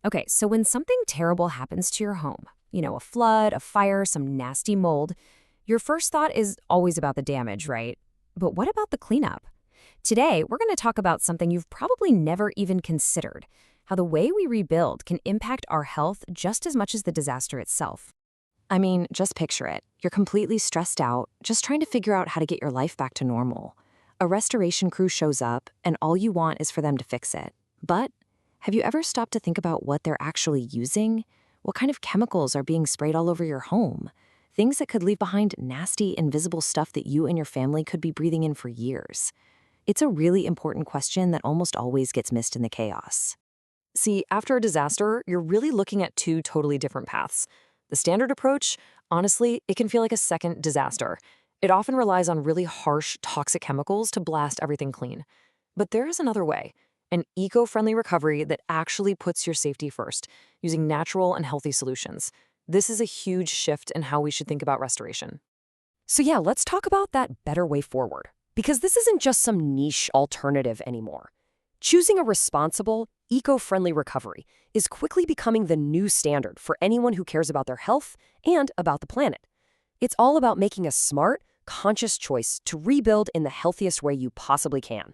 Okay, so when something terrible happens to your home, a flood, a fire, some nasty mold, your first thought is always about the damage, right? But what about the cleanup? Today, we're going to talk about something you've probably never even considered, how the way we rebuild can impact our health just as much as the disaster itself. I mean, just picture it. You're completely stressed out, just trying to figure out how to get your life back to normal. A restoration crew shows up, and all you want is for them to fix it. But have you ever stopped to think about what they're actually using? What kind of chemicals are being sprayed all over your home? Things that could leave behind nasty, invisible stuff that you and your family could be breathing in for years. It's a really important question that almost always gets missed in the chaos. See, after a disaster, you're really looking at two totally different paths. The standard approach, honestly, it can feel like a second disaster. It often relies on really harsh, toxic chemicals to blast everything clean. But there is another way, an eco-friendly recovery that actually puts your safety first, using natural and healthy solutions. This is a huge shift in how we should think about restoration. So yeah, let's talk about that better way forward. Because this isn't just some niche alternative anymore. Choosing a responsible, eco-friendly recovery is quickly becoming the new standard for anyone who cares about their health and about the planet. It's all about making a smart, conscious choice to rebuild in the healthiest way you possibly can.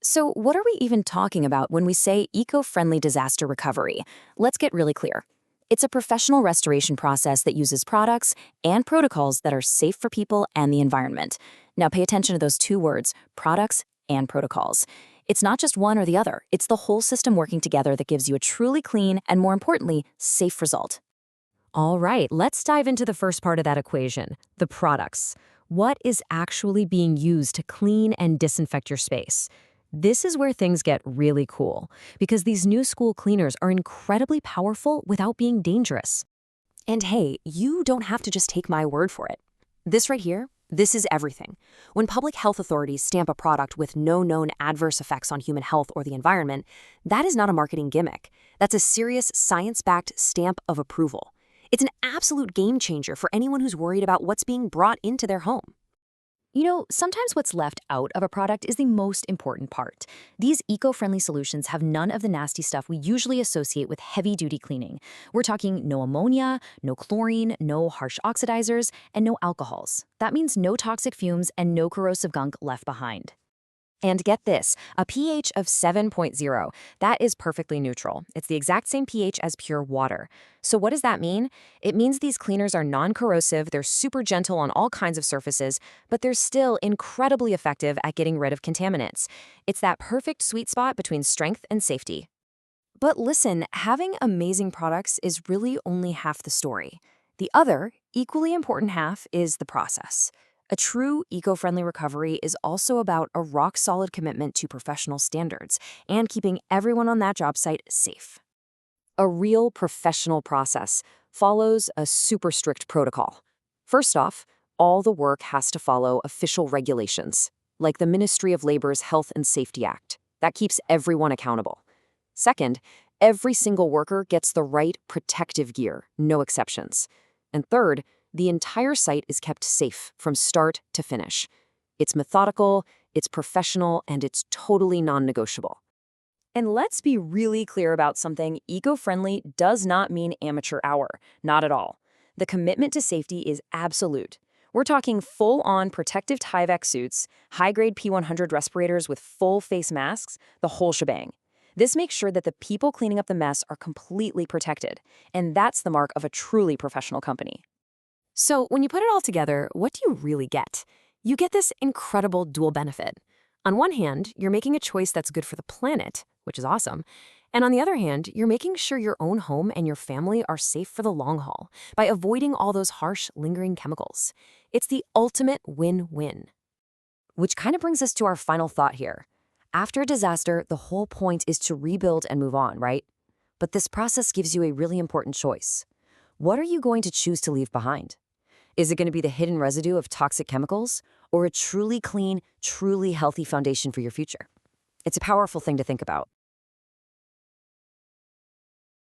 So what are we even talking about when we say eco-friendly disaster recovery? Let's get really clear. It's a professional restoration process that uses products and protocols that are safe for people and the environment. Now pay attention to those two words, products and protocols. It's not just one or the other. It's the whole system working together that gives you a truly clean and, more importantly, safe result. All right, let's dive into the first part of that equation, the products. What is actually being used to clean and disinfect your space? This is where things get really cool, because these new school cleaners are incredibly powerful without being dangerous. And hey, you don't have to just take my word for it. This right here, this is everything. When public health authorities stamp a product with no known adverse effects on human health or the environment, that is not a marketing gimmick. That's a serious science-backed stamp of approval. It's an absolute game changer for anyone who's worried about what's being brought into their home. Sometimes what's left out of a product is the most important part. These eco-friendly solutions have none of the nasty stuff we usually associate with heavy-duty cleaning. We're talking no ammonia, no chlorine, no harsh oxidizers, and no alcohols. That means no toxic fumes and no corrosive gunk left behind. And get this, a pH of 7.0. That is perfectly neutral. It's the exact same pH as pure water. So what does that mean? It means these cleaners are non-corrosive, they're super gentle on all kinds of surfaces, but they're still incredibly effective at getting rid of contaminants. It's that perfect sweet spot between strength and safety. But listen, having amazing products is really only half the story. The other, equally important half is the process. A true eco-friendly recovery is also about a rock-solid commitment to professional standards and keeping everyone on that job site safe. A real professional process follows a super strict protocol. First off, all the work has to follow official regulations, like the Ministry of Labor's Health and Safety Act. That keeps everyone accountable. Second, every single worker gets the right protective gear, no exceptions. And third, the entire site is kept safe from start to finish. It's methodical, it's professional, and it's totally non-negotiable. And let's be really clear about something. Eco-friendly does not mean amateur hour. Not at all. The commitment to safety is absolute. We're talking full-on protective Tyvek suits, high-grade P100 respirators with full face masks, the whole shebang. This makes sure that the people cleaning up the mess are completely protected. And that's the mark of a truly professional company. So when you put it all together, what do you really get? You get this incredible dual benefit. On one hand, you're making a choice that's good for the planet, which is awesome. And on the other hand, you're making sure your own home and your family are safe for the long haul by avoiding all those harsh, lingering chemicals. It's the ultimate win-win. Which kind of brings us to our final thought here. After a disaster, the whole point is to rebuild and move on, right? But this process gives you a really important choice. What are you going to choose to leave behind? Is it going to be the hidden residue of toxic chemicals, or a truly clean, truly healthy foundation for your future? It's a powerful thing to think about.